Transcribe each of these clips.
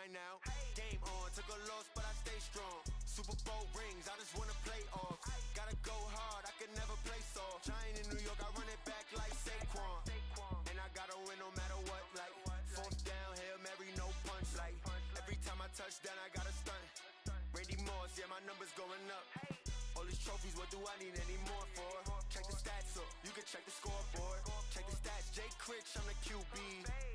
grind now. Game on, took a loss, but I stay strong. Super Bowl rings, I just wanna play off. Gotta go hard, I can never play soft. Giant in New York, I run it back like Saquon. And I gotta win no matter what, like fourth down, Hail Mary, no punch. Like every time I touch down, I gotta stunt. Randy Moss, yeah, my numbers going up. All these trophies, what do I need any more for? Check the stats up, you can check the scoreboard. Check the stats, Jay Critch, I'm the QB.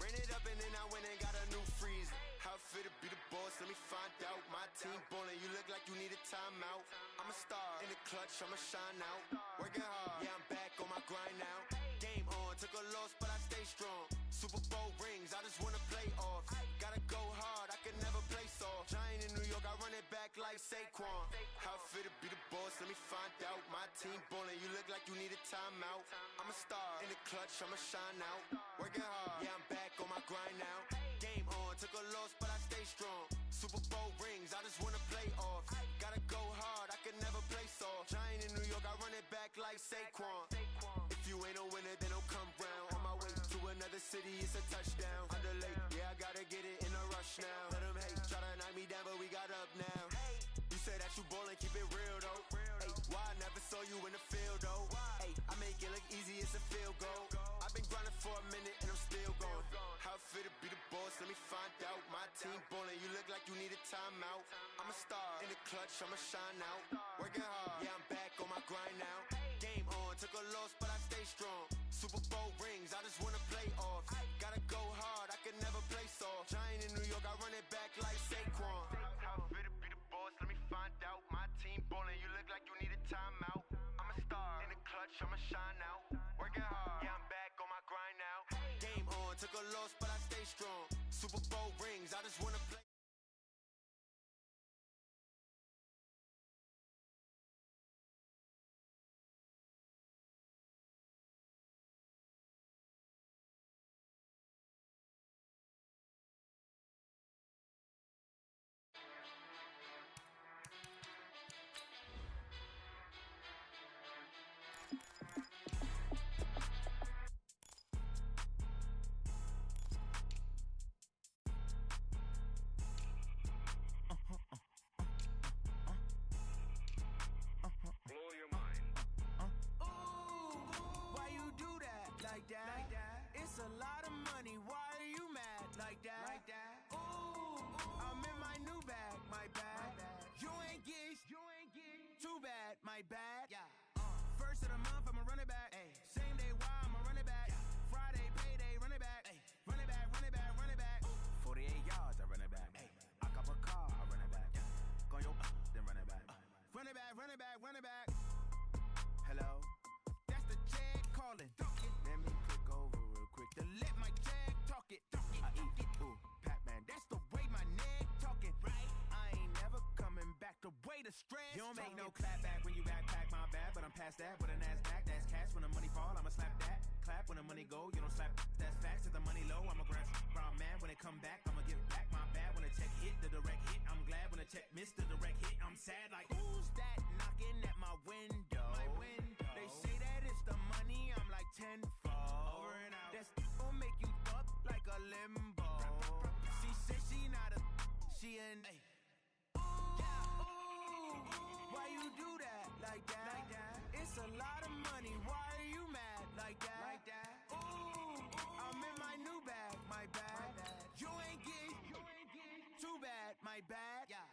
Ran it up and then I went and got a new freeze. How it feel to be the boss, let me find out. My team ballin', you look like you need a timeout. I'm a star, in the clutch, I'ma shine out. Working hard, yeah, I'm back on my grind now. Game on, took a loss, but I stay strong. Super Bowl rings, I just wanna play off. Gotta go hard, I can never play soft. Giant in New York, I run it back like Saquon. How it feel to be the boss, let me find out. My team ballin', you look like you need a timeout. I'm a star, in the clutch, I'ma shine out. Working hard, yeah, I'm back on my grind now. Game on, took a loss, but I stay strong. Super Bowl rings, I just wanna play off. Gotta go hard, I can never play soft. Giant in New York, I run it back like Saquon. If you ain't a winner, then don't come round. On my way to another city, it's a touchdown. Underlay, yeah, I gotta get it in a rush now. Let them hate, try to knock me down, but we got up now. You say that you ballin', keep it real though. Hey, why I never saw you in the field though? Hey, I make it look easy, it's a field goal. I've been grinding for a minute and I'm still going. How it feel to be the boss, let me find out. My team ballin', you look like you need a timeout. I'm a star, in the clutch, I'ma shine out. Working hard, yeah, I'm back on my grind now. Game on, took a loss, but I stay strong. Super Bowl rings, I just wanna play off. Gotta go hard, I can never play soft. Giant in New York, I run it back like Saquon. How it feel to be the boss, let me find out. My team ballin', you look like you need a timeout. I'm a star, in the clutch, I'ma shine out. Working hard, yeah, I'm back on my grind now. Game on, took a loss, but I stay strong. Super Bowl rings, I just wanna play. Blow your mind. Ooh, why you do that like that? It's a lot of money. Why are you mad like that? Ooh, I'm in my new bag, my bad. You ain't get too bad, my bad. Yeah. First of the month, I'ma run it back. Same day, why I'ma run it back. Friday, payday, run it back. Run it back, run it back, run it back. 48 yards, I run it back. I cop a car, I run it back. Go yo, then run it back. Run it back, run it back, run it back. Hello? That's the jag calling. Let me click over real quick to let my jag talk it. I eat it, ooh, Pac-Man. That's the way my neck talking. Right? I ain't never coming back. The way the stress. You don't make no clap back when you backpack, my bad. But I'm past that with a NASDAQ. That's cash when the money fall. I'ma slap that. Clap when the money go. You don't slap. That's facts. If the money low, I'ma grab brown man. When it come back, I'ma give back my bad. When the check hit, the direct hit. I'm glad when the check missed the direct hit. I'm sad like, who's that knocking at my window? My window. They say that it's the money. I'm like tenfold. Over and out. That's gon' make you fuck like a limbo. She said she not a. She an. Why you do that like that? It's a lot of money. Why are you mad like that? Ooh, I'm in my new bag, my bad. You ain't get too bad, my bad. Yeah.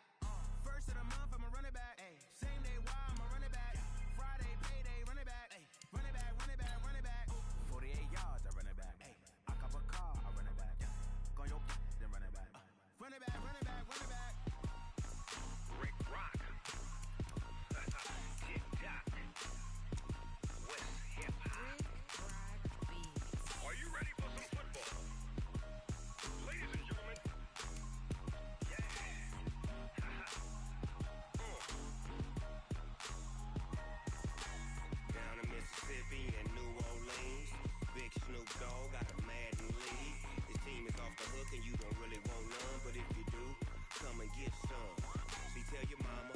First of the month, I'ma run it back. Same day, why I'ma run it back. Friday, payday, run it back. Run it back, run it back, run it back. 48 yards, I run it back. I cop a car, I run it back. Go yo, then run it back. Run it back, run it back, run it back. Rick Rock. TikTok. West Hip Hop. Are you ready for some football? Ladies and gentlemen. Yeah. Down in Mississippi and New Orleans, Big Snoop Dogg got a Madden league. His team is off the hook and you don't really want none, but if you do, come and get some. See, tell your mama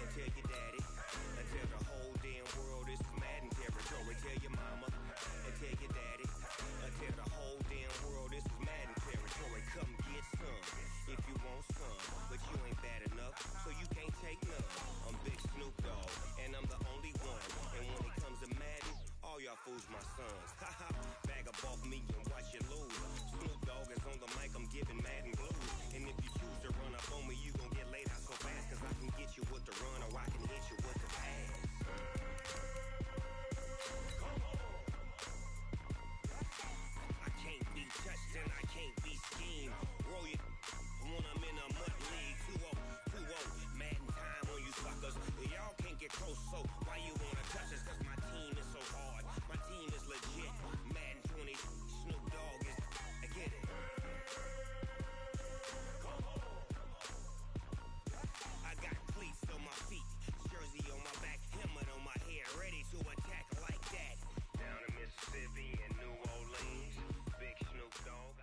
and tell your daddy and tell the whole damn world this is Madden territory. Tell your mama and tell your daddy and tell the whole damn world this is Madden territory. Come get some. If you want giving Madden blues. And if you choose to run up on me, you gon' get laid out so fast, cause I can get you with the run or I can hit you with the pass. I can't be touched and I can't be schemed. Roll you when I'm in a mud league. 2-0, 2-0, Madden time on you suckers. Y'all can't get close, so why you wanna touch us? Cause my team is so hard, my team is legit. Madden 20, Snoop Dogg is, I get it. I got cleats on my feet, jersey on my back, helmet on my head, ready to attack like that. Down in Mississippi and New Orleans, big Snoop Dogg.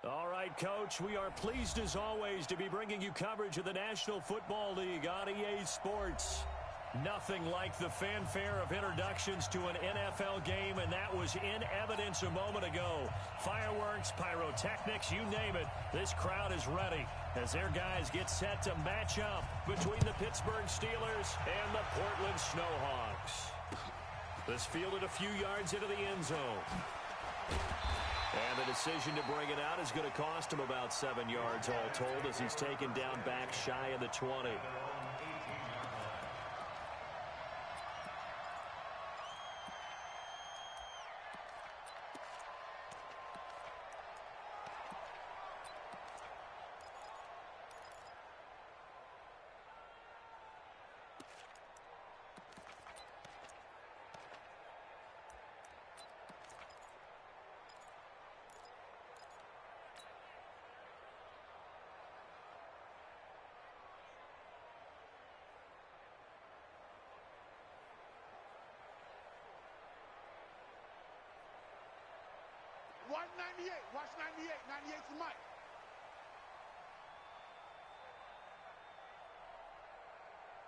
All right, Coach, we are pleased as always to be bringing you coverage of the National Football League on EA Sports. Nothing like the fanfare of introductions to an NFL game, and that was in evidence a moment ago. Fireworks, pyrotechnics, you name it. This crowd is ready as their guys get set to match up between the Pittsburgh Steelers and the Portland Snowhawks. This fielded a few yards into the end zone. And the decision to bring it out is going to cost him about 7 yards all told as he's taken down back shy of the 20. Watch 98. Watch 98. 98's the mic.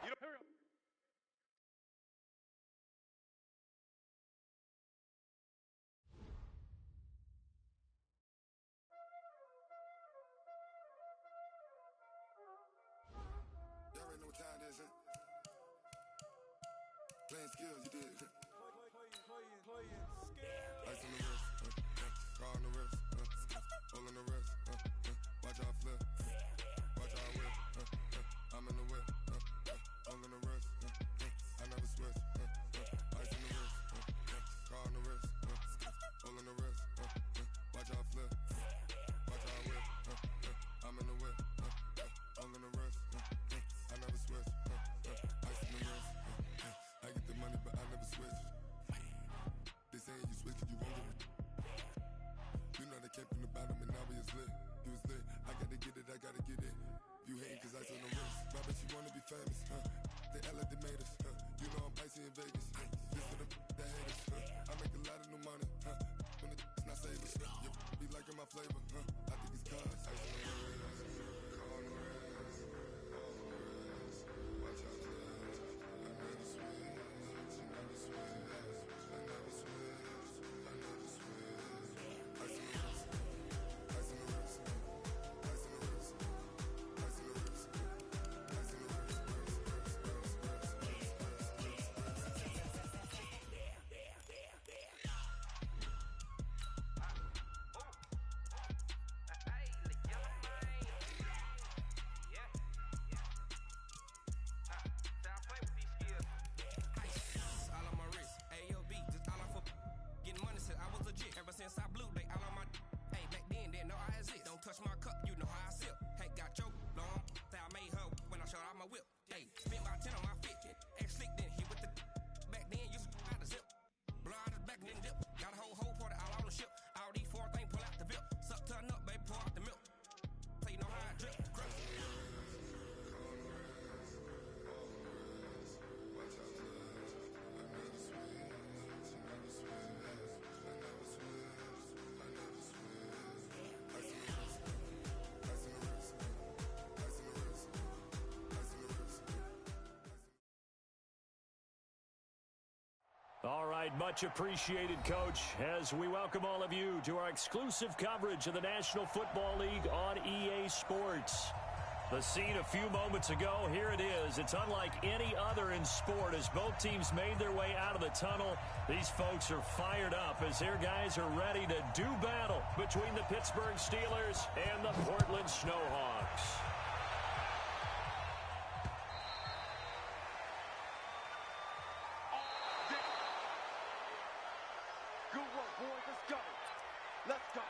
You don't hurry up. Y'all already know what time it is, huh? Playing skills, you did. Playing skills. Ice on the wrist, car on the wrist, hole in the wrist, watch out flip, watch out whip, I'm in the whip, hole in the wrist, I never switch, ice on the wrist, car on the wrist, hole in the wrist, watch out flip, watch out whip, I'm in the whip, hole in the wrist, I never switch, ice on the wrist, I get the money but I never switch. They say you switch it, you won't get it. You know they came from the bottom and now we is lit. You was lit, I gotta get it, I gotta get it. You hating cause ice on the wrist. My bitch, you wanna be famous, They Ella, they made us, You know I'm icy in Vegas, This for the that hate us, I make a lot of new money, When the not savers, You be liking my flavor, I think it's cause ice on the wrist, car on the wrist, watch out for this. I never switch, I never switch, I never switch. Since I blew, they all on my. Hey, back then, didn't know I exist. Don't touch my cup, you know how I sip. Hey, got your long. Say I made her when I showed out my whip. Hey, spent about 10 on my fit. Ex slick, then hit with the. Back then, used to out the zip. Blow out his back, then dip. Got a whole party all on the ship. All these four things pull out the VIP. Suck, turn up, baby, pour out the milk. So you know how I drip. Crush. All right, much appreciated, Coach, as we welcome all of you to our exclusive coverage of the National Football League on EA Sports. The scene a few moments ago, here it is. It's unlike any other in sport as both teams made their way out of the tunnel. These folks are fired up as their guys are ready to do battle between the Pittsburgh Steelers and the Portland Snowhawks. Good work, boys. Let's go. Let's go.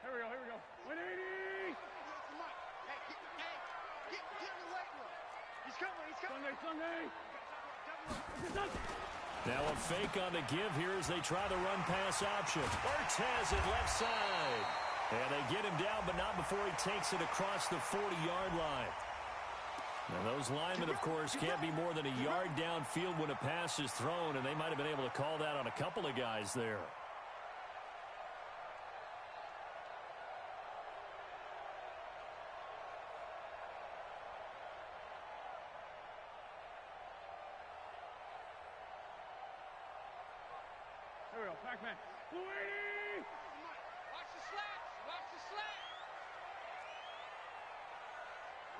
Here we go. 180! Hey, get in the weight room. He's coming. Sunday. Now a fake on the give here as they try the run-pass option. Ortez at left side. And they get him down, but not before he takes it across the 40-yard line. Now those linemen, of course, can't be more than a yard downfield when a pass is thrown, and they might have been able to call that on a couple of guys there. Here we go. Pac-Man. 280! Watch the slats.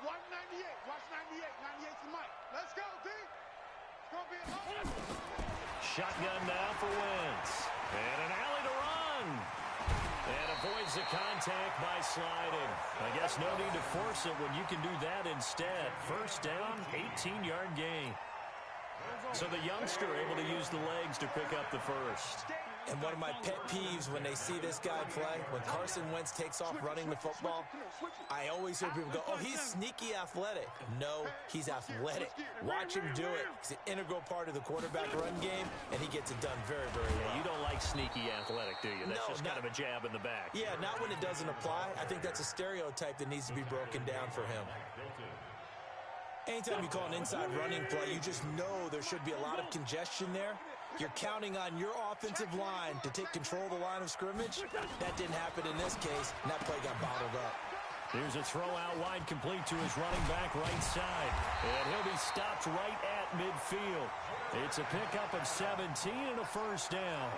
198. Watch 98. 98's the mic. Let's go, D. It's going to be a Shotgun now for Wentz. And an alley to run. And avoids the contact by sliding. I guess no need to force it when you can do that instead. First down, 18-yard gain. So the youngster able to use the legs to pick up the first. And one of my pet peeves when they see this guy play, when Carson Wentz takes off running the football, I always hear people go, oh, he's sneaky athletic. No, he's athletic. Watch him do it. He's an integral part of the quarterback run game, and he gets it done very, very well. You don't like sneaky athletic, do you? That's just kind of a jab in the back. Yeah, not when it doesn't apply. I think that's a stereotype that needs to be broken down for him. Anytime you call an inside running play, you just know there should be a lot of congestion there. You're counting on your offensive line to take control of the line of scrimmage. That didn't happen in this case, and that play got bottled up. Here's a throw out wide complete to his running back right side. And he'll be stopped right at midfield. It's a pickup of 17 and a first down.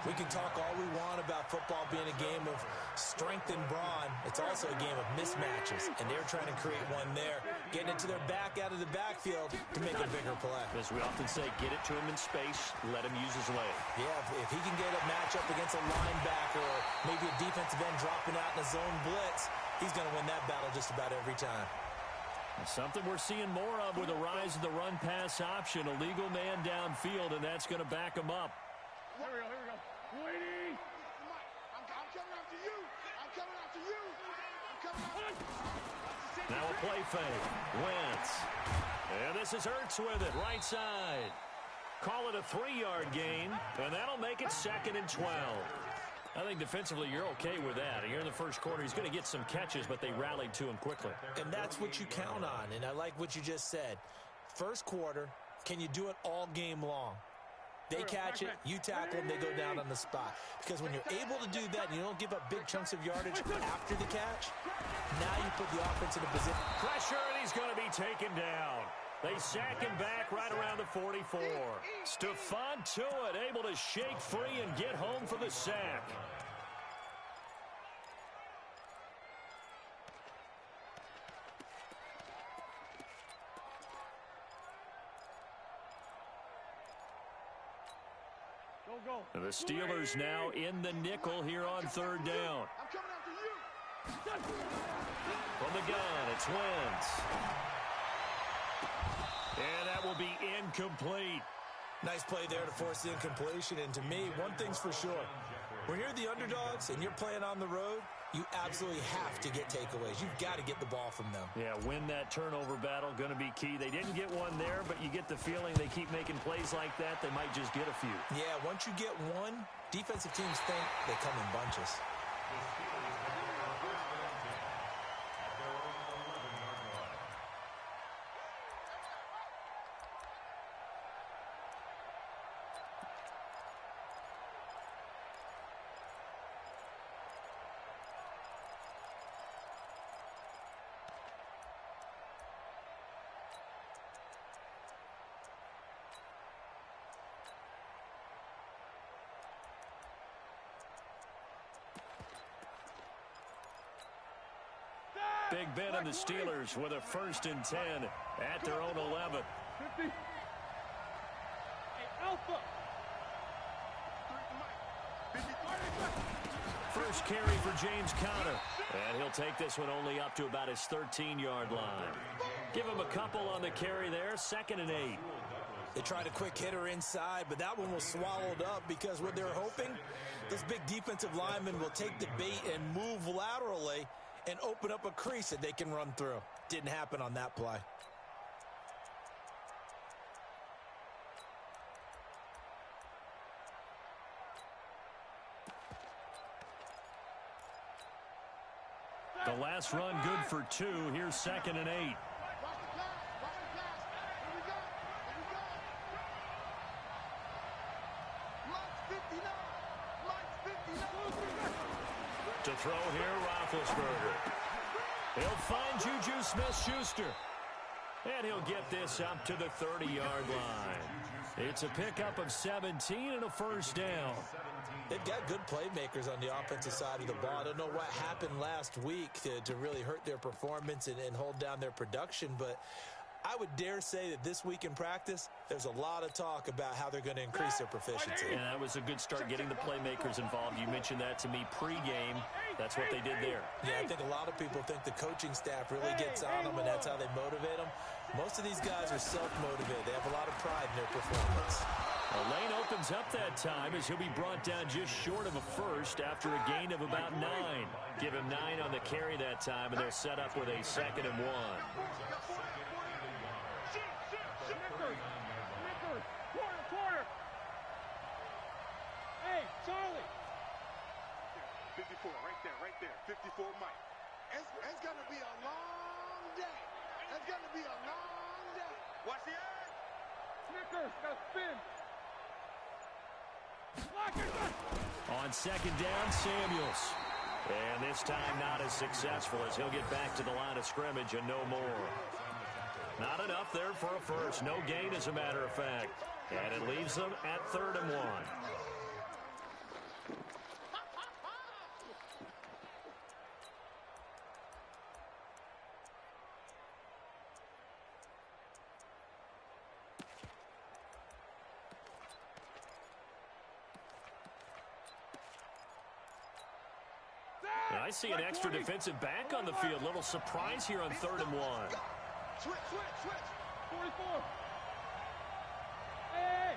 We can talk all we want about football being a game of strength and brawn. It's also a game of mismatches, and they're trying to create one there, getting it to their back out of the backfield to make a bigger play. As we often say, get it to him in space, let him use his leg. Yeah, if he can get a matchup against a linebacker or maybe a defensive end dropping out in a zone blitz, he's going to win that battle just about every time. Something we're seeing more of with the rise of the run-pass option. A legal man downfield, and that's going to back him up. Here we go. 280! I'm coming after you. Now a play fake. Wentz. And this is Ertz with it, right side. Call it a 3-yard gain, and that'll make it second and 12. I think defensively you're okay with that. Here in the first quarter, he's going to get some catches, but they rallied to him quickly. And that's what you count on, and I like what you just said. First quarter, can you do it all game long? They catch it, you tackle them, they go down on the spot. Because when you're able to do that and you don't give up big chunks of yardage after the catch, now you put the offense in a position. Pressure, and he's going to be taken down. They sack him back right around the 44. Stephon Tuitt able to shake free and get home for the sack. And the Steelers now in the nickel here on third down. I'm coming after you. From the gun, it's Wentz. And that will be incomplete. Nice play there to force the incompletion. And to me, one thing's for sure. When you're the underdogs and you're playing on the road, you absolutely have to get takeaways. You've got to get the ball from them. Yeah, win that turnover battle, going to be key. They didn't get one there, but you get the feeling they keep making plays like that, they might just get a few. Yeah, once you get one, defensive teams think they come in bunches. Big Ben and the Steelers with a 1st and 10 at their own 11. 50. Hey, Alpha. First carry for James Conner. And he'll take this one only up to about his 13-yard line. Give him a couple on the carry there. 2nd and 8. They tried a quick hitter inside, but that one was swallowed up because what they're hoping, this big defensive lineman will take the bait and move laterally and open up a crease that they can run through. Didn't happen on that play. The last run good for 2. Here's 2nd and 8. To throw here, Roethlisberger. He'll find Juju Smith-Schuster. And he'll get this up to the 30-yard line. It's a pickup of 17 and a 1st down. They've got good playmakers on the offensive side of the ball. I don't know what happened last week to really hurt their performance and hold down their production, but I would dare say that this week in practice, there's a lot of talk about how they're going to increase their proficiency. And that was a good start getting the playmakers involved. You mentioned that to me pregame. That's what they did there. Yeah, I think a lot of people think the coaching staff really gets on them, and that's how they motivate them. Most of these guys are self-motivated. They have a lot of pride in their performance. The lane opens up that time as he'll be brought down just short of a 1st after a gain of about 9. Give him 9 on the carry that time, and they're set up with a 2nd and 1. Quarter. Hey, Charlie. 54, right there. 54, Mike. It's going to be a long day. It's going to be a long day. Watch the eye. Snickers, now spin. On 2nd down, Samuels. And this time not as successful as he'll get back to the line of scrimmage and no more. Not enough there for a 1st. No gain, as a matter of fact. And it leaves them at 3rd and 1. I see an extra defensive back on the field. Little surprise here on 3rd and 1. Switch. 44. Hey,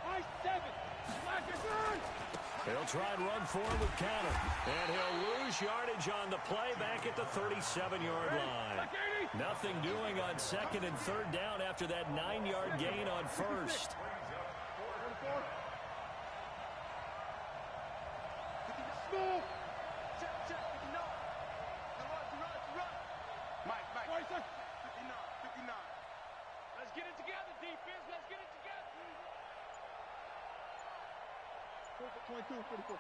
I 7. He'll try and run forward with Conner. And he'll lose yardage on the play back at the 37-yard line. Nothing doing on 2nd and 3rd down after that 9-yard gain on 1st. Mike. 59. Let's get it together, defense. Let's get it together. 22, 44.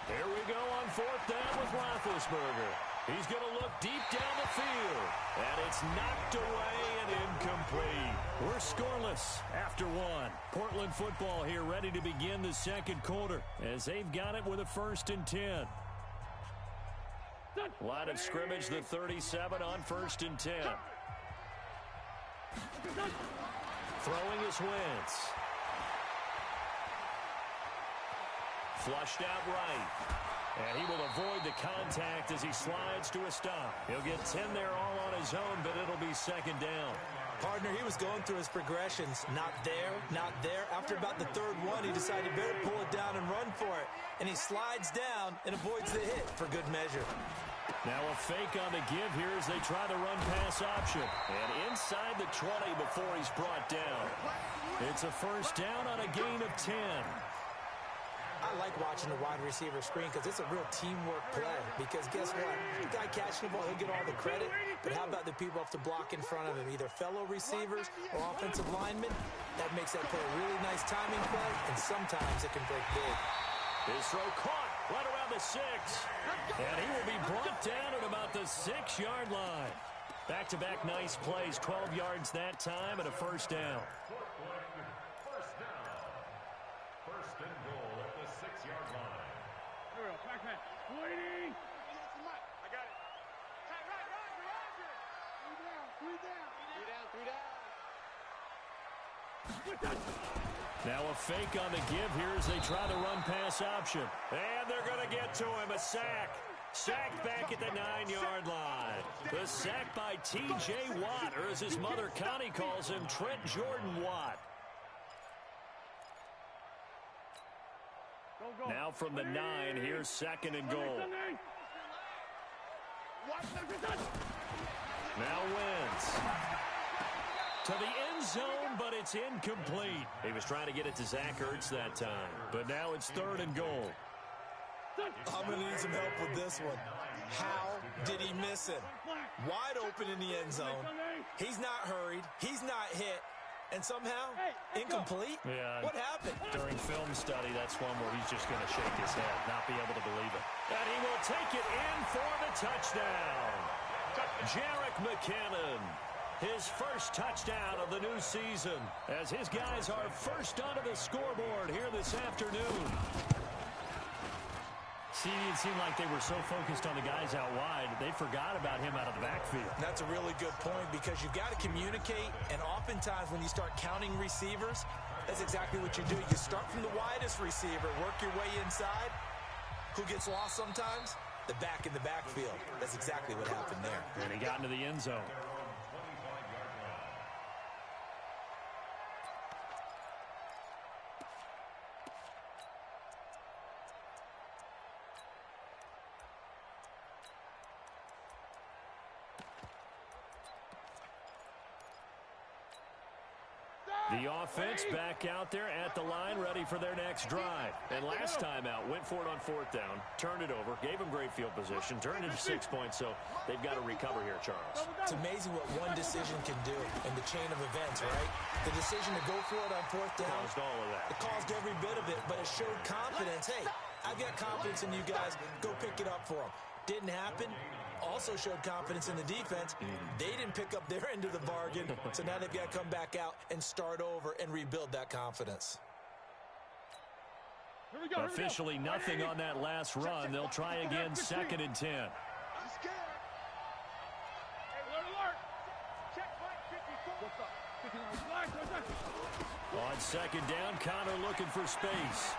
Here we go on 4th down with Roethlisberger. He's going to look deep down the field. And it's knocked away and incomplete. We're scoreless after 1. Portland football here ready to begin the 2nd quarter as they've got it with a 1st and 10. Line of scrimmage, the 37 on 1st and 10. Throwing is Wentz. Flushed out right. And he will avoid the contact as he slides to a stop. He'll get 10 there all on his own, but it'll be 2nd down. Partner, he was going through his progressions. Not there. After about the 3rd one, he decided better pull it down and run for it. And he slides down and avoids the hit for good measure. Now a fake on the give here as they try the run-pass option. And inside the 20 before he's brought down. It's a 1st down on a gain of 10. I like watching the wide receiver screen because it's a real teamwork play. Because guess what? The guy catching the ball, he'll get all the credit. But how about the people off the block in front of him? Either fellow receivers or offensive linemen. That makes that play a really nice timing play. And sometimes it can break big. His throw caught right around the 6. And he will be brought down at about the 6-yard line. Back-to-back nice plays. 12 yards that time and a 1st down. Waiting. Now a fake on the give here as they try the run-pass option. And they're going to get to him. A sack. Sacked back at the 9-yard line. The sack by T.J. Watt, or as his mother Connie calls him, Trent Jordan Watt. Now from the 9, here's 2nd and goal. Now Wentz. To the end zone, but it's incomplete. He was trying to get it to Zach Ertz that time. But now it's 3rd and goal. I'm going to need some help with this one. How did he miss him? Wide open in the end zone. He's not hurried. He's not hit. And somehow, incomplete? Yeah. What happened? During film study, that's one where he's just going to shake his head, not be able to believe it. And he will take it in for the touchdown. Jerick McKinnon, his first touchdown of the new season, as his guys are first onto the scoreboard here this afternoon. See, it seemed like they were so focused on the guys out wide, they forgot about him out of the backfield. That's a really good point because you've got to communicate, and oftentimes when you start counting receivers, that's exactly what you do. You start from the widest receiver, work your way inside. Who gets lost sometimes? The back in the backfield. That's exactly what happened there. And he got into the end zone. The offense back out there at the line, ready for their next drive. And last time out, went for it on 4th down, turned it over, gave them great field position, turned it to 6 points, so they've got to recover here, Charles. It's amazing what one decision can do in the chain of events, right? The decision to go for it on 4th down. Caused all of that. It caused every bit of it, but it showed confidence. Hey, I've got confidence in you guys. Go pick it up for them. Didn't happen. Also showed confidence in the defense. They didn't pick up their end of the bargain, so now they've got to come back out and start over and rebuild that confidence. Officially nothing on that last run. They'll try again, 2nd and 10. On 2nd down, Connor looking for space.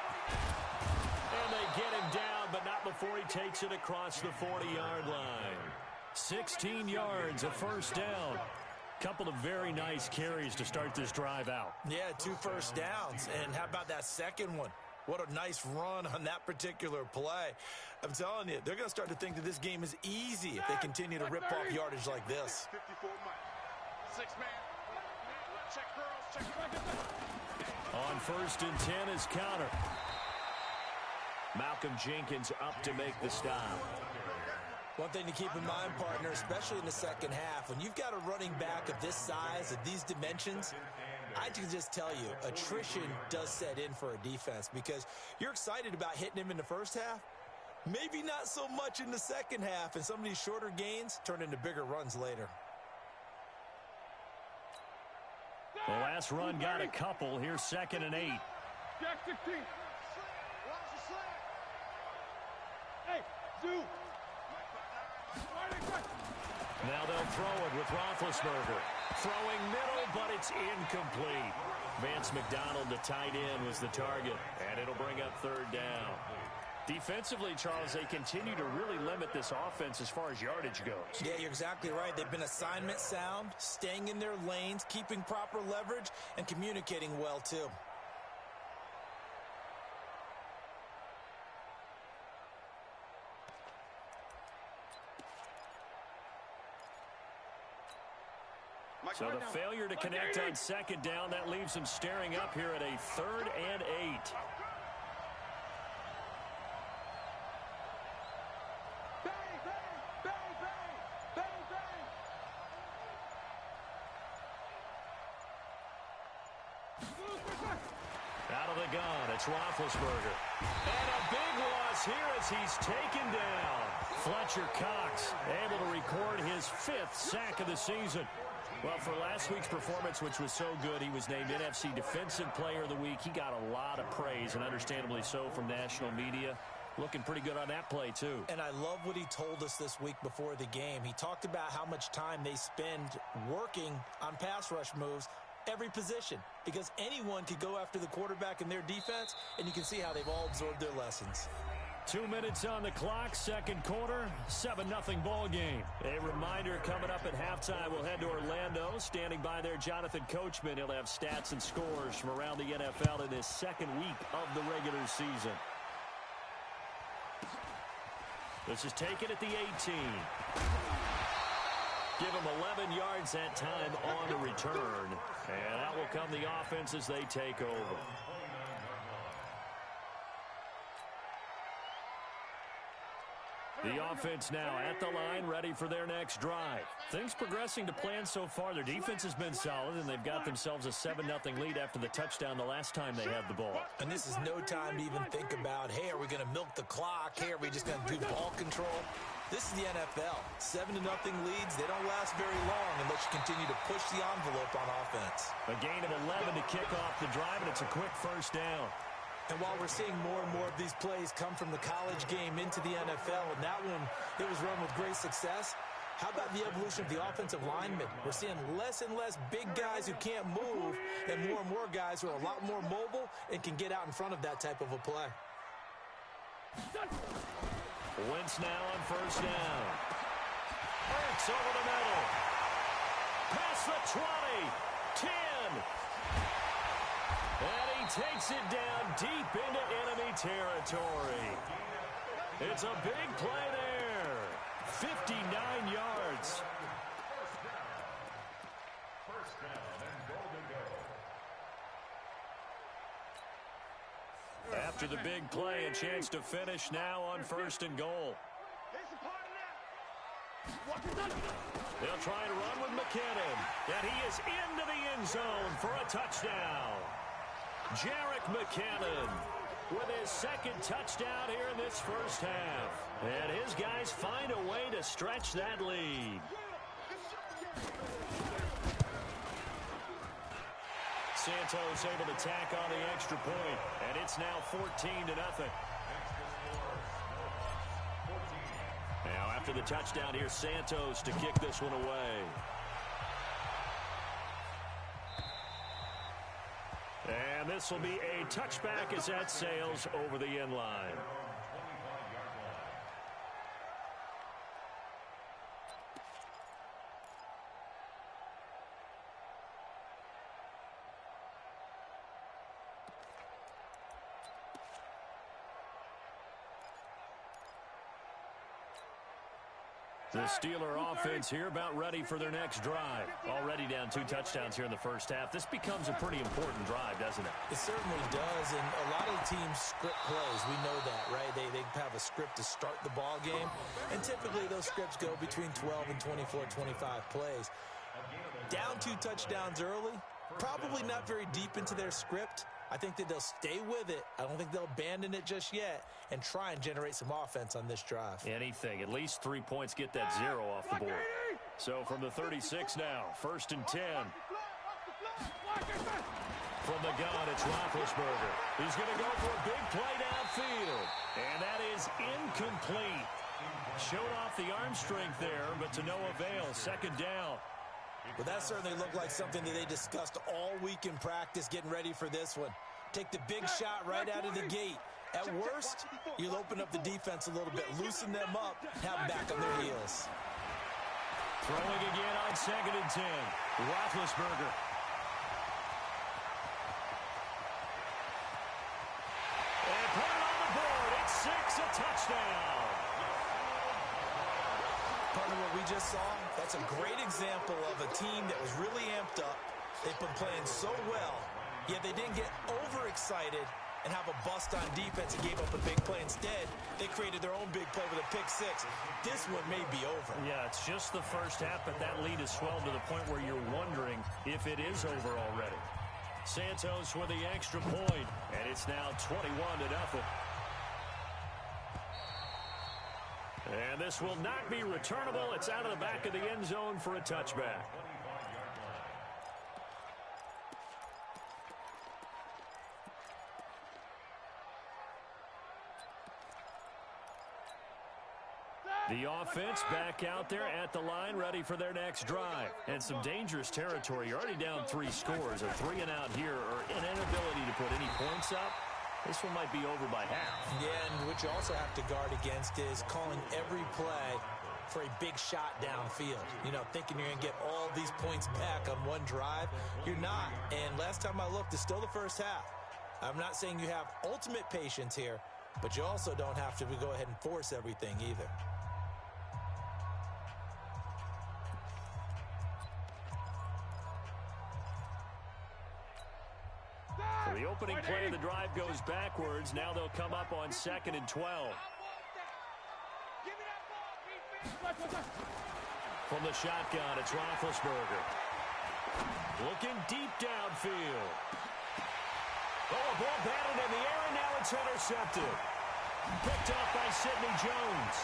And they get him down, but not before he takes it across the 40-yard line. 16 yards, a 1st down. Couple of very nice carries to start this drive out. Yeah, 2 first downs. And how about that second one? What a nice run on that particular play. I'm telling you, they're going to start to think that this game is easy if they continue to rip off yardage like this. 54 6-man. Check girls, check. On 1st and 10 is Connor. Malcolm Jenkins up to make the stop. One thing to keep in mind, partner, especially in the second half, when you've got a running back of this size, of these dimensions, I can just tell you, attrition does set in for a defense because you're excited about hitting him in the first half. Maybe not so much in the second half, and some of these shorter gains turn into bigger runs later. The last run got a couple. Here's 2nd and 8. Jack 16. Hey, Zoo. Now they'll throw it with Roethlisberger. Throwing middle, but it's incomplete. Vance McDonald, the tight end, was the target, and it'll bring up 3rd down. Defensively, Charles, they continue to really limit this offense as far as yardage goes. Yeah, you're exactly right. They've been assignment sound, staying in their lanes, keeping proper leverage, and communicating well, too. So the failure to connect on 2nd down, that leaves them staring up here at a 3rd and 8. Out of the gun, it's Roethlisberger. And a big loss here as he's taken down. Fletcher Cox able to record his 5th sack of the season. Well, for last week's performance, which was so good, he was named NFC Defensive Player of the Week. He got a lot of praise, and understandably so, from national media. Looking pretty good on that play, too. And I love what he told us this week before the game. He talked about how much time they spend working on pass rush moves, every position because anyone could go after the quarterback in their defense, and you can see how they've all absorbed their lessons. 2 minutes on the clock, second quarter, 7-0 ball game. A reminder coming up at halftime, we'll head to Orlando. Standing by there, Jonathan Coachman. He'll have stats and scores from around the NFL in his second week of the regular season. This is taken at the 18. Give him 11 yards that time on the return. And that will come the offense as they take over. The offense now at the line, ready for their next drive. Things progressing to plan so far. Their defense has been solid, and they've got themselves a 7-0 lead after the touchdown the last time they had the ball. And this is no time to even think about, hey, are we going to milk the clock? Hey, are we just going to do ball control? This is the NFL. 7-0 leads, they don't last very long unless you continue to push the envelope on offense. A gain of 11 to kick off the drive, and it's a quick first down. And while we're seeing more and more of these plays come from the college game into the NFL, and that one, it was run with great success, how about the evolution of the offensive linemen? We're seeing less and less big guys who can't move and more guys who are a lot more mobile and can get out in front of that type of a play. Wentz now on first down. Burks over the middle. Past the 20. 10. And he takes it down deep into enemy territory. It's a big play there. 59 yards. First down and goal to go. After the big play, a chance to finish now on first and goal. They'll try to run with McKinnon. And he is into the end zone for a touchdown. Jerick McKinnon with his second touchdown here in this first half. And his guys find a way to stretch that lead. Santos able to tack on the extra point, and it's now 14-0. Now after the touchdown, here's Santos to kick this one away. And this will be a touchback as that sails over the end line. The Steeler offense here about ready for their next drive. Already down 2 touchdowns here in the first half. This becomes a pretty important drive, doesn't it? It certainly does, and a lot of the teams script plays. We know that, right? They have a script to start the ball game, and typically those scripts go between 12 and 24, 25 plays. Down 2 touchdowns early, probably not very deep into their script. I think that they'll stay with it. I don't think they'll abandon it just yet and try and generate some offense on this drive. Anything. At least 3 points, get that 0 off the board. So from the 36 now, first and 10. From the gun, it's Roethlisberger. He's going to go for a big play downfield. And that is incomplete. Showed off the arm strength there, but to no avail. Second down. Well, that certainly looked like something that they discussed all week in practice getting ready for this one. Take the big shot right out of the gate. At worst, you'll open up the defense a little bit, loosen them up, have them back on their heels. Throwing again on second and 10. Roethlisberger. And put it on the board. It's 6, a touchdown. Partner, what we just saw, that's a great example of a team that was really amped up. They've been playing so well, yet they didn't get overexcited and have a bust on defense and gave up a big play. Instead, they created their own big play with a pick 6. This one may be over. Yeah, it's just the first half, but that lead has swelled to the point where you're wondering if it is over already. Santos with the extra point, and it's now 21-0. And this will not be returnable. It's out of the back of the end zone for a touchback. The offense back out there at the line, ready for their next drive. And some dangerous territory. You're already down 3 scores. A 3-and-out here, or an inability to put any points up. This one might be over by half. Yeah, and what you also have to guard against is calling every play for a big shot downfield. You know, thinking you're going to get all these points back on one drive. You're not. And last time I looked, it's still the first half. I'm not saying you have ultimate patience here, but you also don't have to go ahead and force everything either. So the opening play of the drive goes backwards. Now they'll come up on 2nd and 12. From the shotgun, it's Roethlisberger. Looking deep downfield. Oh, a ball batted in the air, and now it's intercepted. Picked up by Sidney Jones.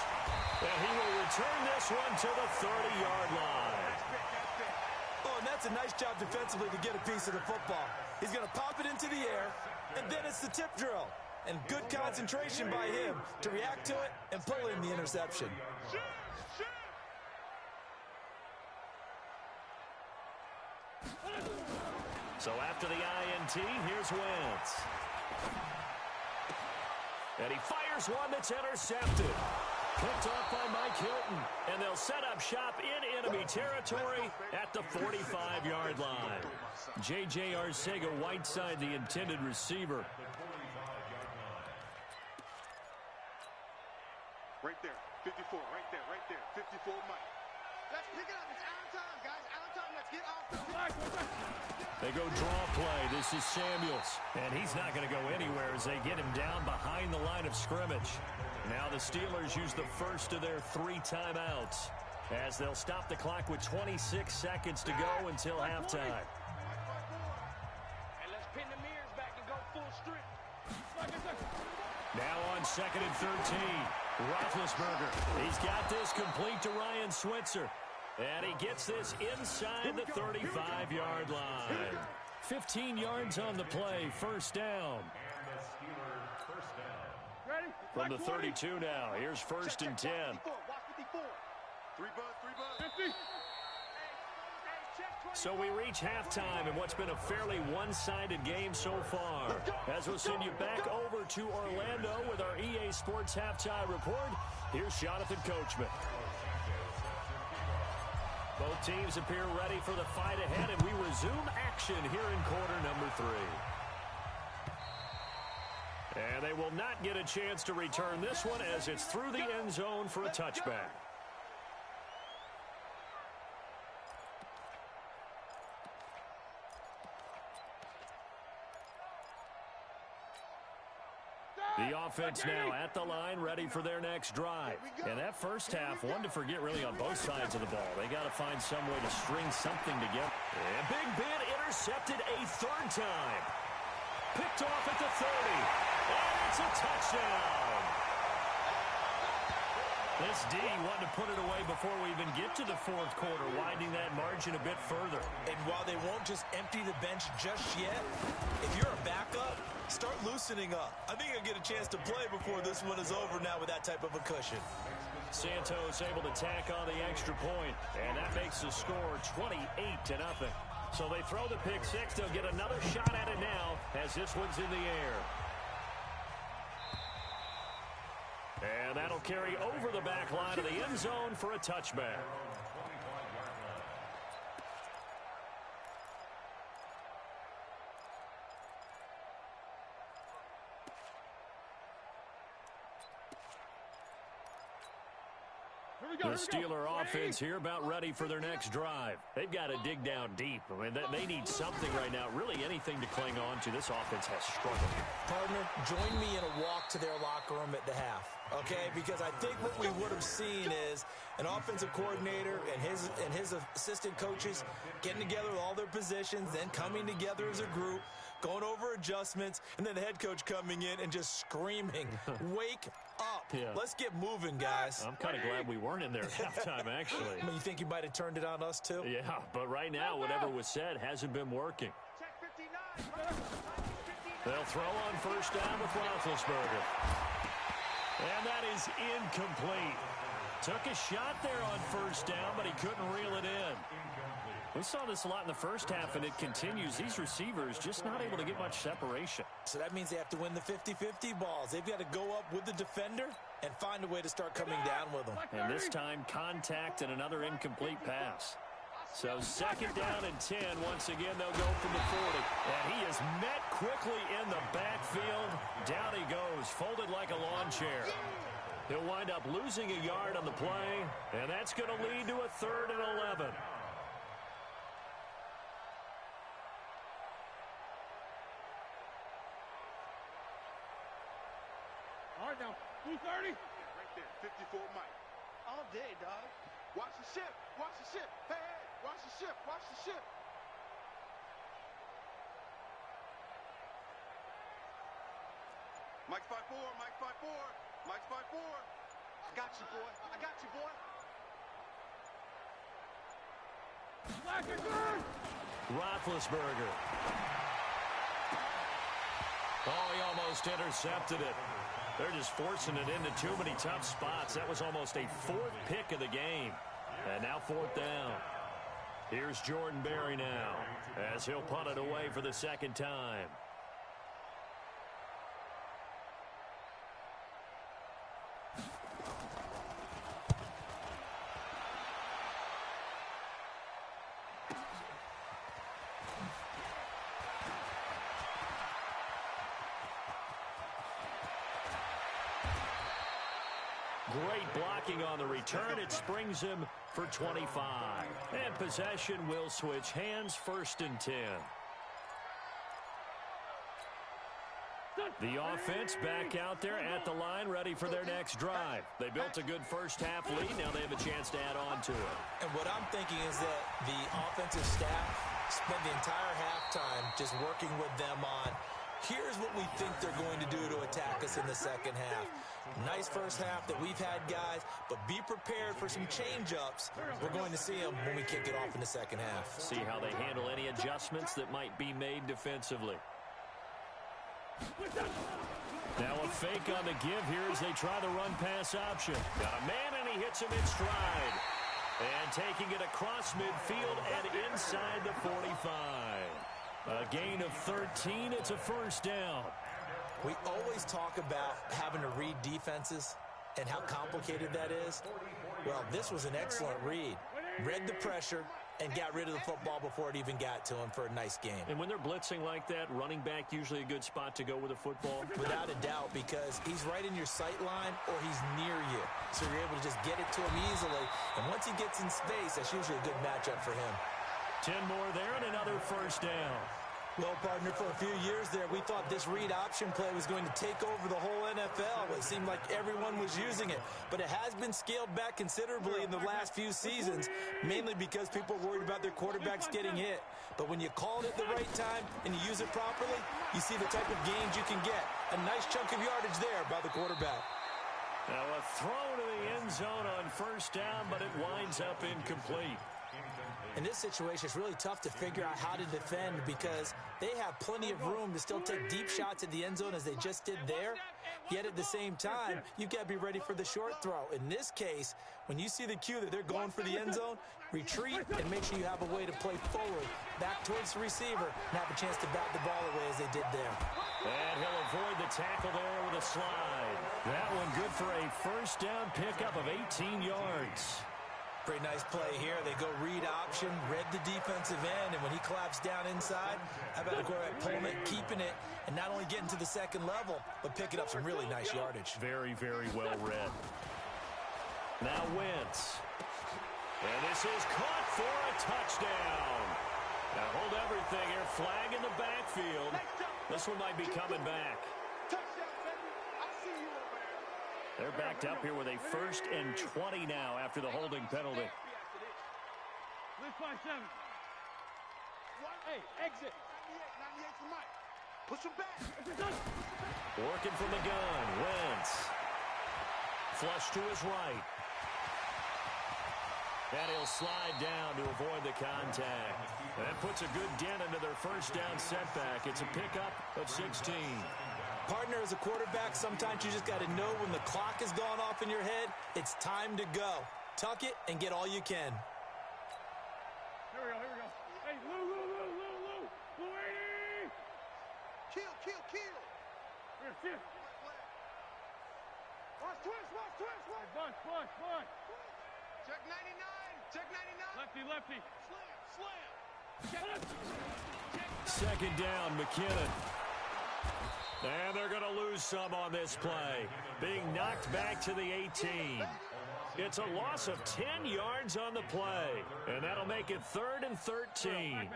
And he will return this one to the 30-yard line. Oh, and that's a nice job defensively to get a piece of the football. He's going to pop it into the air, and then it's the tip drill. And good concentration by him to react to it and pull in the interception. So after the INT, here's Wentz. And he fires one that's intercepted. Picked off by Mike Hilton. And they'll set up shop in enemy territory at the 45-yard line. J.J. Arcega-Whiteside, the intended receiver. Right there, 54, right there, 54 Mike. Let's pick it up. It's out of time, guys. Out of time. Let's get off the clock. They go draw play. This is Samuels. And he's not going to go anywhere as they get him down behind the line of scrimmage. Now the Steelers use the first of their 3 timeouts as they'll stop the clock with 26 seconds to go until halftime. And let's pin the mirrors back and go full strength. Now on 2nd and 13. Roethlisberger. He's got this complete to Ryan Switzer. And he gets this inside the 35-yard line. 15 yards on the play. First down. Ready? From the 32 now. Here's 1st and 10. Watch 54. 3 buzz. 50. So we reach halftime in what's been a fairly one-sided game so far. As we'll send you back over to Orlando with our EA Sports Halftime Report, here's Jonathan Coachman. Both teams appear ready for the fight ahead, and we resume action here in quarter number 3. And they will not get a chance to return this one as it's through the end zone for a touchback. The offense now at the line, ready for their next drive. And that first half, one to forget really on both sides of the ball. They got to find some way to string something together. And Big Ben intercepted a 3rd time. Picked off at the 30. And it's a touchdown. This D wanted to put it away before we even get to the 4th quarter, widening that margin a bit further. And while they won't just empty the bench just yet, if you're a backup, start loosening up. I think you'll get a chance to play before this one is over now with that type of a cushion. Santos able to tack on the extra point, and that makes the score 28-0. So they throw the pick 6. They'll get another shot at it now as this one's in the air. And that'll carry over the back line of the end zone for a touchback. The Steeler offense here about ready for their next drive. They've got to dig down deep. I mean, they need something right now, really anything to cling on to. This offense has struggled. Partner, join me in a walk to their locker room at the half, okay? Because I think what we would have seen is an offensive coordinator and his assistant coaches getting together with all their positions, then coming together as a group, going over adjustments, and then the head coach coming in and just screaming, wake up. Yeah. Let's get moving, guys. I'm kind of glad we weren't in there at halftime, actually. I mean, you think you might have turned it on us, too? Yeah, but right now, whatever was said hasn't been working. They'll throw on 1st down with Roethlisberger. And that is incomplete. Took a shot there on first down, but he couldn't reel it in. We saw this a lot in the first half, and it continues. These receivers just not able to get much separation. So that means they have to win the 50-50 balls. They've got to go up with the defender and find a way to start coming down with them. And this time, contact and another incomplete pass. So second down and 10. Once again, they'll go from the 40. And he is met quickly in the backfield. Down he goes, folded like a lawn chair. He'll wind up losing a yard on the play, and that's going to lead to a 3rd and 11. All right, now, 230. Right there, 54 Mike. All day, dog. Watch the ship. Watch the ship. Hey, hey, watch the ship. Watch the ship. Mike's 5'4", Mike's 5'4", Mike's 5'4". I got you, boy. I got you, boy. Roethlisberger. Oh, he almost intercepted it. They're just forcing it into too many tough spots. That was almost a 4th pick of the game. And now 4th down. Here's Jordan Berry now as he'll punt it away for the 2nd time. Great blocking on the return. It springs him for 25. And possession will switch hands, 1st and 10. The offense back out there at the line, ready for their next drive. They built a good first half lead. Now they have a chance to add on to it. And what I'm thinking is that the offensive staff spent the entire halftime just working with them on, here's what we think they're going to do to attack us in the second half. Nice first half that we've had, guys, but be prepared for some change-ups. We're going to see them when we kick it off in the second half. See how they handle any adjustments that might be made defensively. Now a fake on the give here as they try the run-pass option. Got a man, and he hits him in stride. And taking it across midfield and inside the 45. A gain of 13. It's a 1st down. We always talk about having to read defenses and how complicated that is. Well, this was an excellent read. Read the pressure and got rid of the football before it even got to him for a nice game. And when they're blitzing like that, running back usually a good spot to go with a football? Without a doubt, because he's right in your sight line or he's near you. So you're able to just get it to him easily. And once he gets in space, that's usually a good matchup for him. 10 more there and another 1st down. Well, partner, for a few years there, we thought this read option play was going to take over the whole NFL. It seemed like everyone was using it. But it has been scaled back considerably in the last few seasons, mainly because people are worried about their quarterbacks getting hit. But when you call it at the right time and you use it properly, you see the type of gains you can get. A nice chunk of yardage there by the quarterback. Now a throw to the end zone on 1st down, but it winds up incomplete. In this situation, it's really tough to figure out how to defend because they have plenty of room to still take deep shots at the end zone as they just did there. Yet at the same time, you've got to be ready for the short throw. In this case, when you see the cue that they're going for the end zone, retreat and make sure you have a way to play forward, back towards the receiver, and have a chance to bat the ball away as they did there. And he'll avoid the tackle there with a slide. That one good for a 1st down pickup of 18 yards. Pretty nice play here. They go read option, read the defensive end, and when he collapsed down inside, how about the quarterback pulling it, keeping it, and not only getting to the second level, but picking up some really nice yardage. Very, very well read. Now Wentz. And this is caught for a touchdown. Now hold everything here. Flag in the backfield. This one might be coming back. They're backed up here with a 1st and 20 now after the holding penalty. Lift 5-7. Hey, exit. 98 for Mike. Push him back. Working from the gun. Wentz. Flush to his right. And he'll slide down to avoid the contact. That puts a good dent into their 1st down setback. It's a pickup of 16. Partner, as a quarterback, sometimes you just got to know when the clock has gone off in your head, it's time to go. Tuck it and get all you can. Here we go. Hey, Lou. Lou 80! Kill. Here, shift. Watch twist. Bunch. Check 99. Lefty. Slam. Second down, McKinnon. And they're going to lose some on this play. Being knocked back to the 18. It's a loss of 10 yards on the play. And that'll make it 3rd and 13. 180!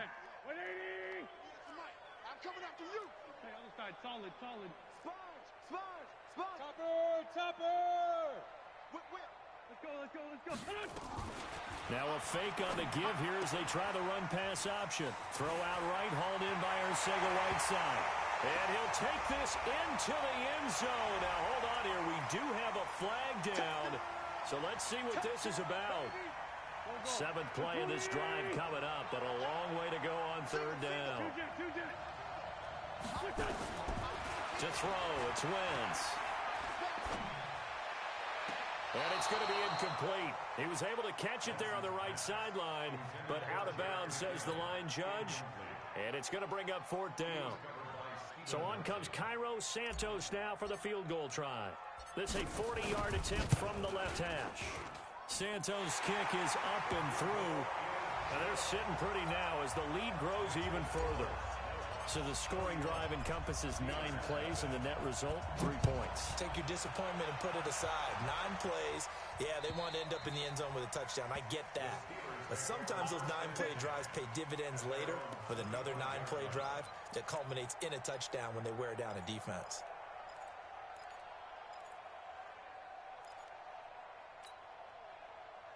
I'm coming after you. Hey, other side, solid. Sponge. Topper! Whip. Let's go. Now a fake on the give here as they try the run-pass option. Throw out right, hauled in by Arcega-Whiteside. And he'll take this into the end zone. Now hold on here. We do have a flag down. So let's see what this is about. 7th play of this drive coming up, but a long way to go on 3rd down. To throw, it's Wentz. And it's going to be incomplete. He was able to catch it there on the right sideline, but out of bounds, says the line judge. And it's going to bring up 4th down. So on comes Cairo Santos now for the field goal try. This a 40-yard attempt from the left hash. Santos' kick is up and through. And they're sitting pretty now as the lead grows even further. So the scoring drive encompasses 9 plays, and the net result, 3 points. Take your disappointment and put it aside. 9 plays. Yeah, they want to end up in the end zone with a touchdown. I get that. But sometimes those 9-play drives pay dividends later with another 9-play drive that culminates in a touchdown when they wear down a defense.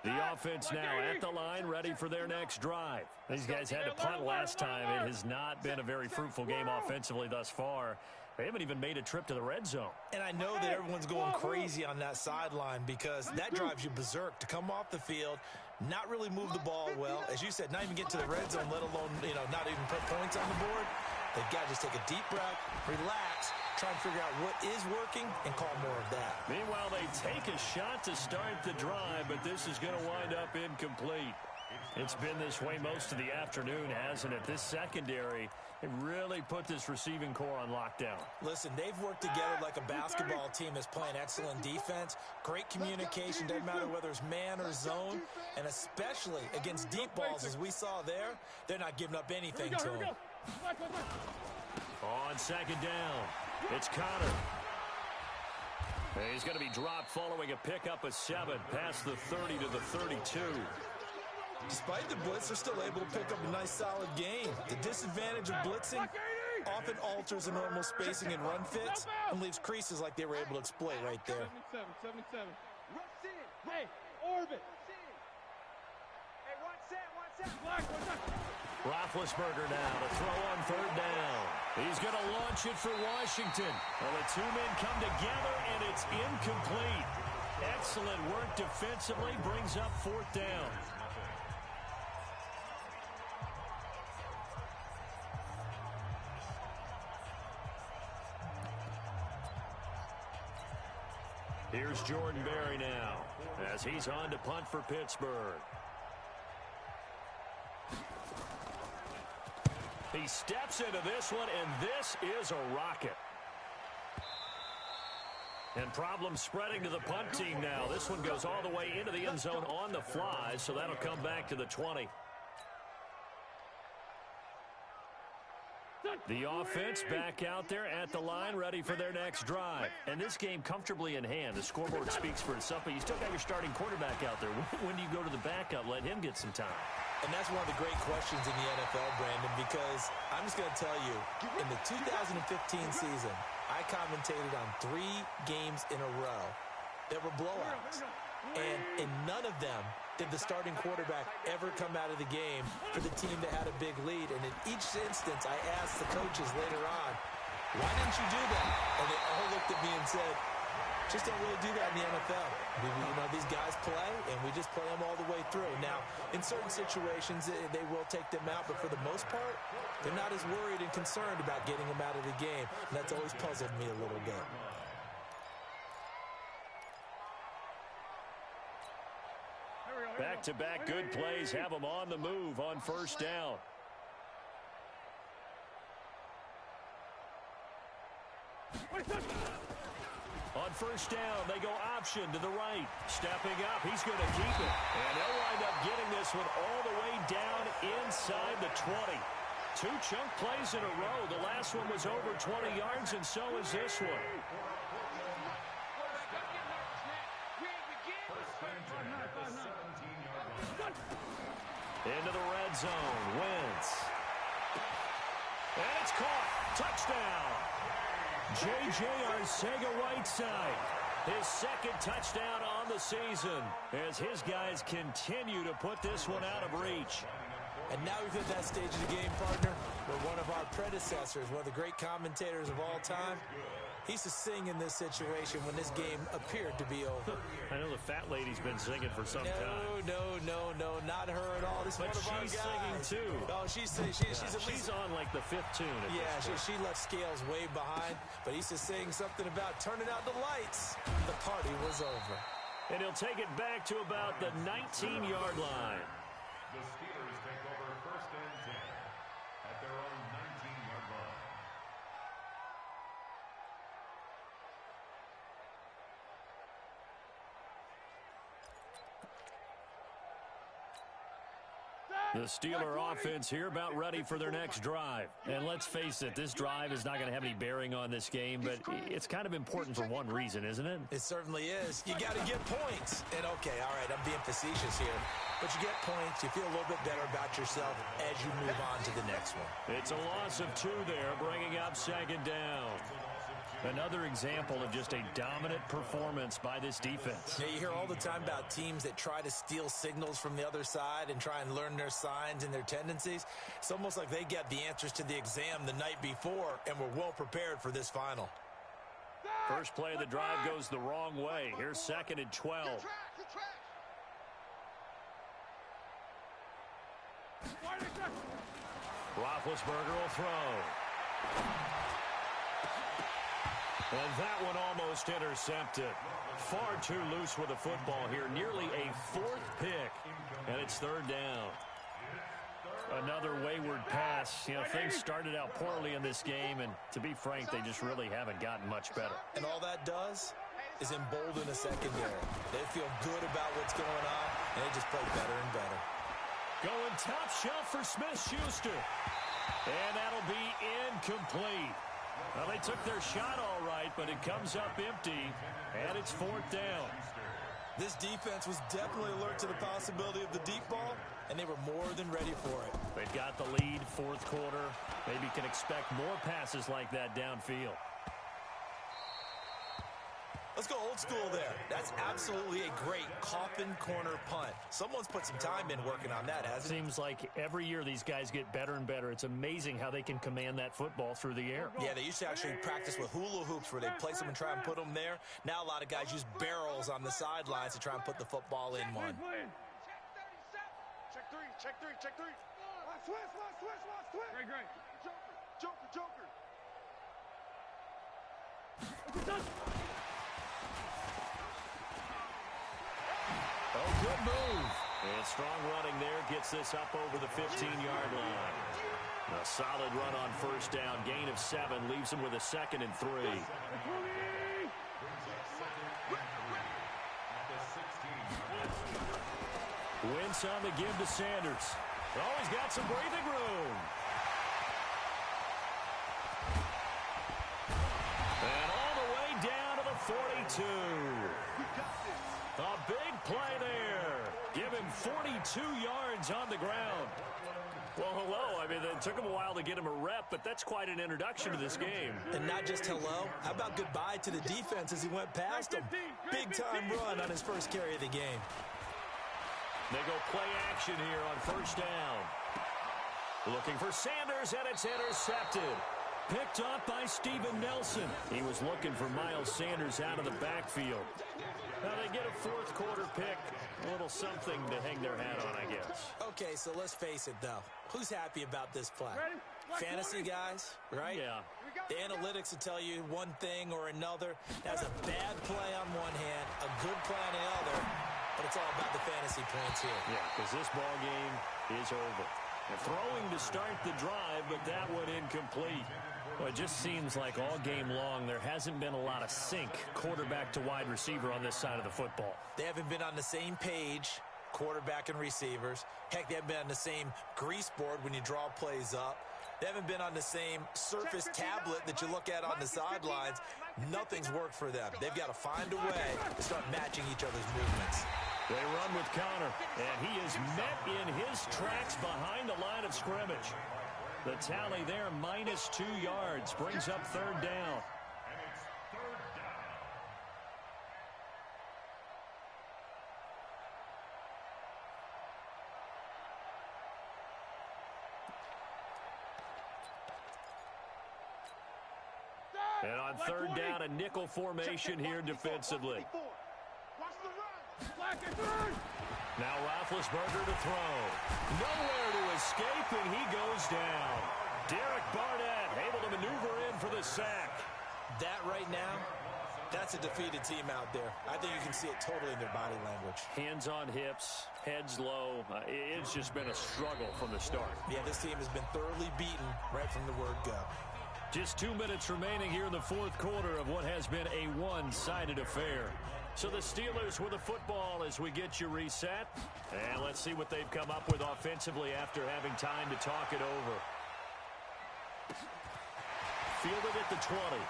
The offense now at the line, ready for their next drive. These guys had to punt last time. It has not been a very fruitful game offensively thus far. They haven't even made a trip to the red zone. And I know that everyone's going crazy on that sideline because that drives you berserk to come off the field, not really move the ball well. As you said, not even get to the red zone, let alone, not even put points on the board. They've got to just take a deep breath, relax, try and figure out what is working, and call more of that. Meanwhile, they take a shot to start the drive, but this is going to wind up incomplete. It's been this way most of the afternoon, hasn't it? This secondary, it really put this receiving core on lockdown. Listen, they've worked together like a basketball team that's playing excellent defense. Great communication, doesn't matter whether it's man or zone. And especially against deep balls, as we saw there, they're not giving up anything to them. On 2nd down, it's Connor. He's going to be dropped following a pickup of 7 past the 30 to the 32. Despite the blitz, they're still able to pick up a nice solid gain. The disadvantage of blitzing often alters the normal spacing and run fits and leaves creases like they were able to exploit right there. 77. Hey, orbit. Hey, one set. Roethlisberger now to throw on 3rd down. He's going to launch it for Washington. Well, the 2 men come together, and it's incomplete. Excellent work defensively, brings up 4th down. Here's Jordan Berry now as he's on to punt for Pittsburgh. He steps into this one, and this is a rocket. And problems spreading to the punt team now. This one goes all the way into the end zone on the fly, so that'll come back to the 20. The offense back out there at the line, ready for their next drive. And this game comfortably in hand. The scoreboard speaks for itself, but you still got your starting quarterback out there. When do you go to the backup? Let him get some time. And that's one of the great questions in the NFL, Brandon, because I'm just going to tell you, in the 2015 season, I commentated on 3 games in a row that were blowouts. And in none of them did the starting quarterback ever come out of the game for the team that had a big lead. And in each instance, I asked the coaches later on, why didn't you do that? And they all looked at me and said, just don't really do that in the NFL. These these guys play, and we just play them all the way through. Now, in certain situations, they will take them out, but for the most part, they're not as worried and concerned about getting them out of the game. And that's always puzzled me a little bit. Back-to-back good plays have them on the move on first down. On first down, they go option to the right. Stepping up, he's going to keep it. And they'll wind up getting this one all the way down inside the 20. 2 chunk plays in a row. The last one was over 20 yards, and so is this one. Into the red zone. Wentz. And it's caught. Touchdown. J.J. Arcega-Whiteside. His second touchdown on the season as his guys continue to put this one out of reach. And now we've hit that stage of the game, partner, where one of our predecessors, one of the great commentators of all time, he used to sing in this situation when this game appeared to be over. I know the fat lady's been singing for some time. No, not her at all. This is one of our guys. She's singing too. Oh, she's on like the 5th tune. She left scales way behind, but he used to sing something about turning out the lights. The party was over. And he'll take it back to about the 19-yard line. The Steelers take over first and 10 at their own 19-yard line. The Steeler offense here about ready for their next drive. And let's face it, this drive is not going to have any bearing on this game, but it's kind of important for one reason, isn't it? It certainly is. You got to get points. And okay, all right, I'm being facetious here. But you get points, you feel a little bit better about yourself as you move on to the next one. It's a loss of 2 there, bringing up second down. Another example of just a dominant performance by this defense. Yeah, you hear all the time about teams that try to steal signals from the other side and try and learn their signs and their tendencies. It's almost like they get the answers to the exam the night before and were well prepared for this final. First play of the drive goes the wrong way. Here's 2nd and 12. Roethlisberger will throw. And that one almost intercepted. Far too loose with the football here. Nearly a 4th pick. And it's 3rd down. Another wayward pass. You know, things started out poorly in this game, and to be frank, they just really haven't gotten much better. And all that does is embolden a secondary. They feel good about what's going on, and they just play better and better. Going top shelf for Smith-Schuster. And that'll be incomplete. Well, they took their shot all right, but it comes up empty, and it's 4th down. This defense was definitely alert to the possibility of the deep ball, and they were more than ready for it. They've got the lead, 4th quarter. Maybe can expect more passes like that downfield. Let's go old school there. That's absolutely a great coffin corner punt. Someone's put some time in working on that, hasn't it? Seems like every year these guys get better and better. It's amazing how they can command that football through the air. Yeah, they used to actually practice with hula hoops where they place them and try and put them there. Now a lot of guys use barrels on the sidelines to try and put the football in one. Check three. Switch. Great. Joker. Oh, good move. And strong running there gets this up over the 15-yard line. A solid run on first down. Gain of 7 leaves him with a 2nd and 3. Wentz on the give to Sanders. Oh, he's got some breathing room. And all the way down to the 42. A big play there. Give him 42 yards on the ground. Well, hello. I mean, it took him a while to get him a rep, but that's quite an introduction to this game. And not just hello. How about goodbye to the defense as he went past him? Big-time run on his first carry of the game. They go play action here on first down. Looking for Sanders, and it's intercepted. Picked off by Steven Nelson. He was looking for Miles Sanders out of the backfield. Now they get a fourth quarter pick. A little something to hang their hat on, I guess. Okay, so let's face it, though. Who's happy about this play? Fantasy guys, right? Yeah. The analytics will tell you one thing or another. That's a bad play on one hand, a good play on the other, but it's all about the fantasy points here. Yeah, because this ball game is over. They're throwing to start the drive, but that one incomplete. Well, it just seems like all game long there hasn't been a lot of sync quarterback to wide receiver on this side of the football. They haven't been on the same page, quarterback and receivers. Heck, they haven't been on the same grease board when you draw plays up. They haven't been on the same surface tablet that you look at on the sidelines. Nothing's worked for them. They've got to find a way to start matching each other's movements. They run with Connor, and he is met in his tracks behind the line of scrimmage. The tally there, -2 yards, brings up third down. And it's third down. And on third down, a nickel formation here defensively. Now Roethlisberger to throw. Nowhere to escape, and he goes down. Derek Barnett able to maneuver in for the sack. That right now, that's a defeated team out there. I think you can see it totally in their body language. Hands on hips, heads low. It's just been a struggle from the start. Yeah, this team has been thoroughly beaten right from the word go. Just 2 minutes remaining here in the fourth quarter of what has been a one-sided affair. So the Steelers with the football as we get you reset. And let's see what they've come up with offensively after having time to talk it over. Fielded at the 20.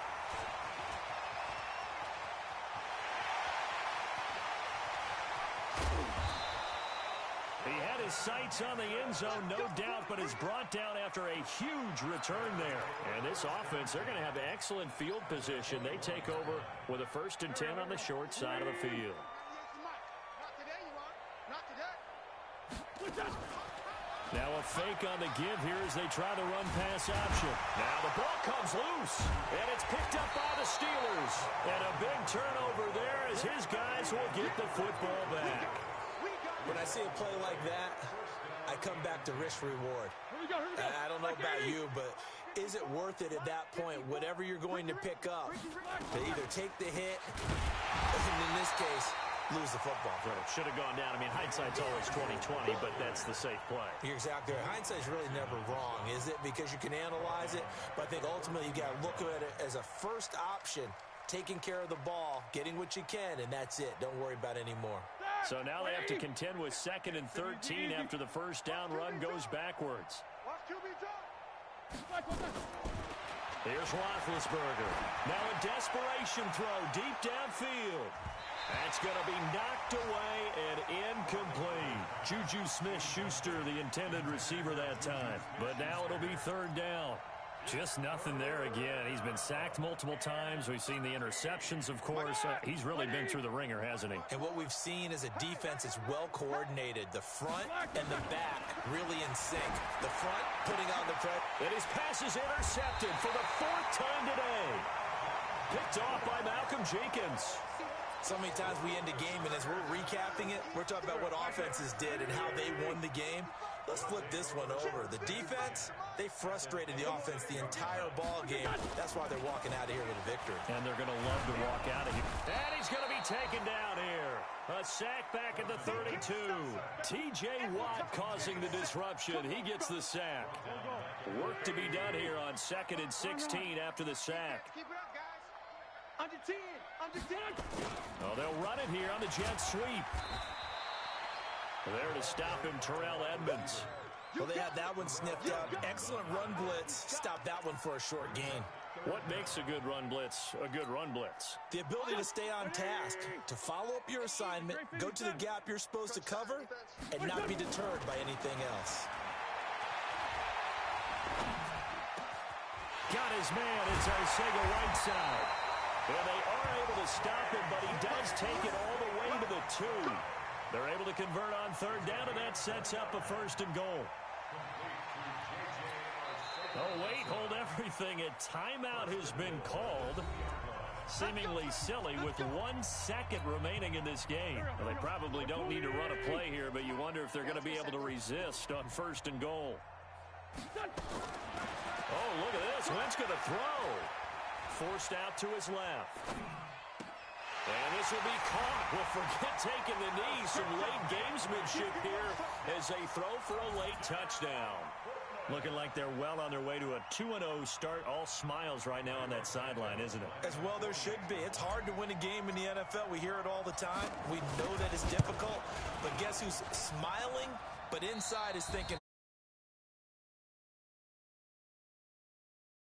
He had his sights on the end zone, no doubt, but is brought down after a huge return there. And this offense, they're going to have excellent field position. They take over with a 1st and 10 on the short side of the field. Now a fake on the give here as they try the run-pass option. Now the ball comes loose, and it's picked up by the Steelers. And a big turnover there as his guys will get the football back. When I see a play like that, I come back to risk-reward. I don't know about you, but is it worth it at that point, whatever you're going to pick up, to either take the hit, and in this case, lose the football? Right. Should have gone down. I mean, hindsight's always 20/20, but that's the safe play. You're exactly right. Hindsight's really never wrong, is it? Because you can analyze it, but I think ultimately you got to look at it as a first option, taking care of the ball, getting what you can, and that's it. Don't worry about any more. So now they have to contend with 2nd and 13 after the first down run goes backwards. Here's Roethlisberger. Now a desperation throw deep downfield. That's going to be knocked away and incomplete. Juju Smith-Schuster, the intended receiver that time. But now it'll be third down. Just nothing there again. He's been sacked multiple times. We've seen the interceptions, of course. He's really been through the ringer, hasn't he? And what we've seen is a defense that's well coordinated. The front and the back really in sync. The front putting on the pressure. And his pass is intercepted for the 4th time today. Picked off by Malcolm Jenkins. So many times we end a game, and as we're recapping it, we're talking about what offenses did and how they won the game. Let's flip this one over. The defense, they frustrated the offense the entire ball game. That's why they're walking out of here with a victory. And they're going to love to walk out of here. And he's going to be taken down here. A sack back at the 32. T.J. Watt causing the disruption. He gets the sack. Work to be done here on 2nd and 16 after the sack. Keep it up, guys. Under 10. Under 10. Oh, they'll run it here on the jet sweep. There to stop him, Terrell Edmonds. Well, they had that one sniffed up. Excellent run blitz. Stop that one for a short gain. What makes a good run blitz a good run blitz? The ability to stay on task, to follow up your assignment, go to the gap you're supposed to cover, and not be deterred by anything else. Got his man. It's Arcega Whiteside. And they are able to stop him, but he does take it all the way to the 2. They're able to convert on third down, and that sets up a 1st and goal. Oh, wait, hold everything. A timeout has been called. Seemingly silly with 1 second remaining in this game. Well, they probably don't need to run a play here, but you wonder if they're going to be able to resist on 1st and goal. Oh, look at this. Wentz going to throw. Forced out to his left. And this will be caught. Well, forget taking the knee. Some late gamesmanship here as they throw for a late touchdown. Looking like they're well on their way to a 2-0 start. All smiles right now on that sideline, isn't it? As well there should be. It's hard to win a game in the NFL. We hear it all the time. We know that it's difficult. But guess who's smiling, but inside is thinking,